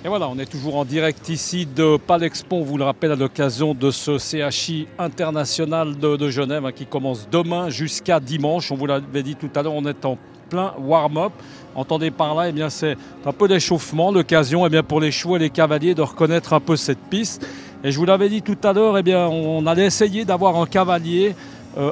Et voilà, on est toujours en direct ici de Palexpo, on vous le rappelle, à l'occasion de ce CHI international de Genève qui commence demain jusqu'à dimanche. On vous l'avait dit tout à l'heure, on est en plein warm-up. Entendez par là, eh bien, c'est un peu d'échauffement, l'occasion eh bien, pour les chevaux et les cavaliers de reconnaître un peu cette piste. Et je vous l'avais dit tout à l'heure, eh bien, on allait essayer d'avoir un cavalier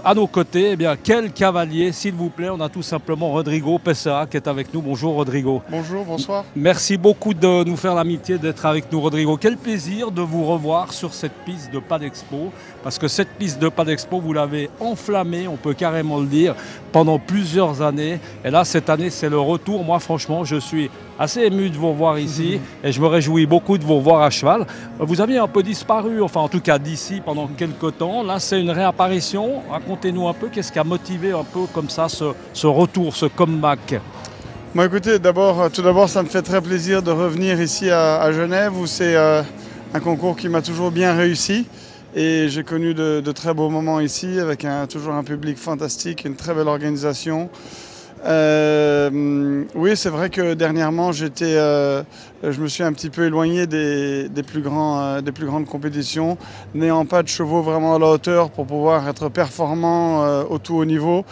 à nos côtés. Eh bien, quel cavalier, s'il vous plaît? On a tout simplement Rodrigo Pessoa qui est avec nous. Bonjour Rodrigo. Bonjour, bonsoir. Merci beaucoup de nous faire l'amitié d'être avec nous Rodrigo. Quel plaisir de vous revoir sur cette piste de Palexpo. Parce que cette piste de Palexpo, vous l'avez enflammée, on peut carrément le dire, pendant plusieurs années. Et là, cette année, c'est le retour. Moi, franchement, je suis assez ému de vous revoir ici et je me réjouis beaucoup de vous revoir à cheval. Vous aviez un peu disparu, enfin en tout cas d'ici pendant quelques temps. Là, c'est une réapparition. Racontez-nous un peu qu'est-ce qui a motivé un peu comme ça ce retour, ce comeback. Bon, écoutez, tout d'abord, ça me fait très plaisir de revenir ici à Genève où c'est un concours qui m'a toujours bien réussi. Et j'ai connu de très beaux moments ici avec toujours un public fantastique, une très belle organisation. Oui, c'est vrai que dernièrement, je me suis un petit peu éloigné des plus grandes compétitions, n'ayant pas de chevaux vraiment à la hauteur pour pouvoir être performant au tout haut niveau.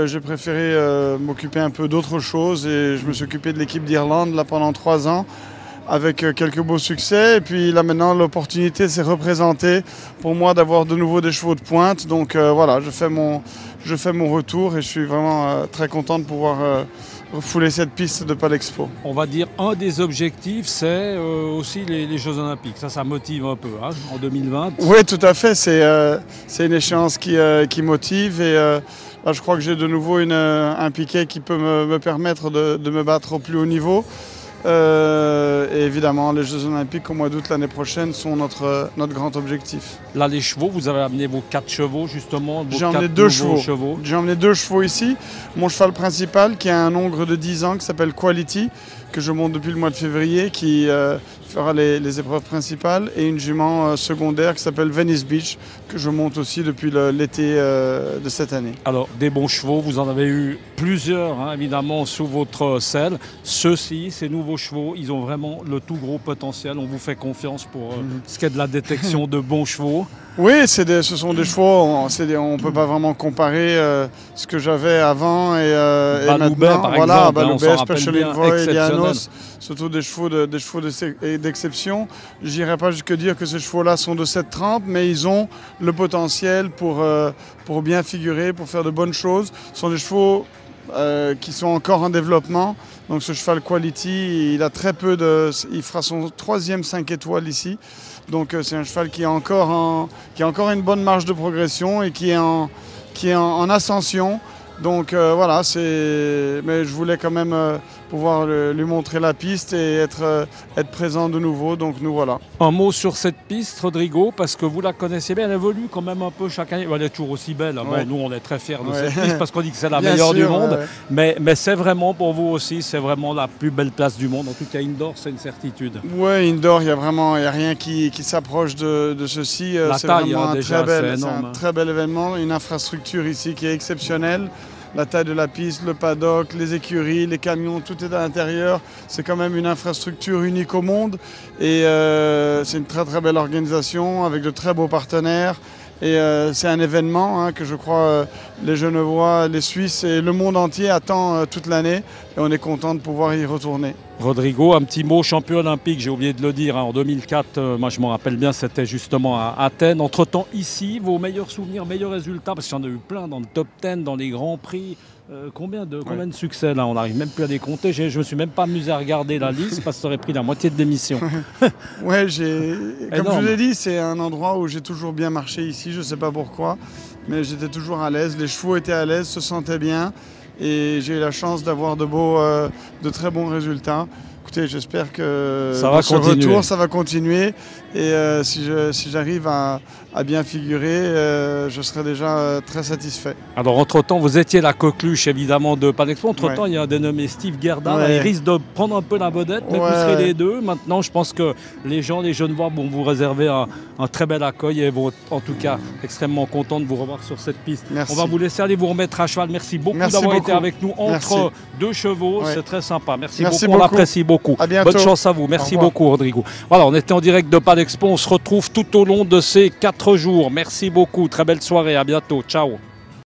J'ai préféré m'occuper un peu d'autre chose et je me suis occupé de l'équipe d'Irlande là pendant 3 ans. Avec quelques beaux succès. Et puis là maintenant, l'opportunité s'est représentée pour moi d'avoir de nouveau des chevaux de pointe. Donc voilà, je fais mon retour et je suis vraiment très content de pouvoir refouler cette piste de Palexpo. On va dire un des objectifs, c'est aussi les Jeux Olympiques. Ça motive un peu hein, en 2020. Oui, tout à fait. C'est une échéance qui motive et là, je crois que j'ai de nouveau un piquet qui peut me permettre de me battre au plus haut niveau. Et évidemment, les Jeux Olympiques au mois d'août l'année prochaine sont notre grand objectif. Là, les chevaux, vous avez amené vos 4 chevaux justement. J'ai emmené 2 chevaux. J'ai emmené 2 chevaux ici. Mon cheval principal qui a un ongre de 10 ans qui s'appelle Quality, que je monte depuis le mois de février, qui fera les épreuves principales, et une jument secondaire qui s'appelle Venice Beach, que je monte aussi depuis l'été de cette année. Alors, des bons chevaux, vous en avez eu plusieurs, hein, évidemment, sous votre selle. Ceux-ci, ces nouveaux chevaux, ils ont vraiment le tout gros potentiel. On vous fait confiance pour ce qui est de la détection de bons chevaux. Oui, ce sont des chevaux, on ne peut pas vraiment comparer ce que j'avais avant et Baloubet, maintenant. Par voilà, exemple, Baloubet, Special Envoy, Lianos, surtout des chevaux d'exception. Je n'irai pas jusque dire que ces chevaux-là sont de cette trempe, mais ils ont le potentiel pour bien figurer, pour faire de bonnes choses. Ce sont des chevaux qui sont encore en développement. Donc ce cheval Quality, il fera son 3e 5 étoiles ici. Donc c'est un cheval qui a encore une bonne marge de progression et qui est en ascension. Donc voilà, mais je voulais quand même pouvoir lui montrer la piste et être présent de nouveau. Donc nous voilà. Un mot sur cette piste, Rodrigo, parce que vous la connaissez bien, elle évolue quand même un peu chaque année. Elle est toujours aussi belle. Hein. Ouais. Bon, nous, on est très fiers de cette piste parce qu'on dit que c'est la Bien meilleure sûr, du monde. ouais. Mais c'est vraiment pour vous aussi, c'est vraiment la plus belle place du monde. En tout cas, indoor, c'est une certitude. Oui, indoor, il n'y a rien qui s'approche de ceci. La c'est taille, vraiment c'est un très bel événement, une infrastructure ici qui est exceptionnelle. La taille de la piste, le paddock, les écuries, les camions, tout est à l'intérieur. C'est quand même une infrastructure unique au monde et c'est une très très belle organisation avec de très beaux partenaires. Et c'est un événement que je crois les Genevois, les Suisses et le monde entier attend toute l'année et on est content de pouvoir y retourner. Rodrigo, un petit mot, champion olympique, j'ai oublié de le dire, hein, en 2004, moi je m'en rappelle bien, c'était justement à Athènes. Entre-temps, ici, vos meilleurs souvenirs, meilleurs résultats, parce qu'il y en a eu plein dans le top 10, dans les grands prix. Combien de succès là? On n'arrive même plus à les compter. Je ne me suis même pas amusé à regarder la liste parce que ça aurait pris la moitié de l'émission. Ouais, comme je vous l'ai dit, c'est un endroit où j'ai toujours bien marché ici, je ne sais pas pourquoi, mais j'étais toujours à l'aise, les chevaux étaient à l'aise, se sentaient bien et j'ai eu la chance d'avoir de très bons résultats. Écoutez, j'espère que ce retour, ça va continuer. Et si j'arrive à bien figurer, je serai déjà très satisfait. Alors, entre-temps, vous étiez la coqueluche, évidemment, de Palexpo. Entre-temps, il y a un dénommé Steve Gerda. Il risque de prendre un peu la vedette, mais vous serez les deux. Maintenant, je pense que les Genevois vont vous réserver un très bel accueil et vont, en tout cas, extrêmement contents de vous revoir sur cette piste. Merci. On va vous laisser aller vous remettre à cheval. Merci beaucoup d'avoir été avec nous entre 2 chevaux. C'est très sympa. Merci beaucoup. On l'apprécie beaucoup. beaucoup. À bientôt. Bonne chance à vous. Merci beaucoup, Rodrigo. Voilà, on était en direct de Pas d'Expo. On se retrouve tout au long de ces 4 jours. Merci beaucoup. Très belle soirée. À bientôt. Ciao.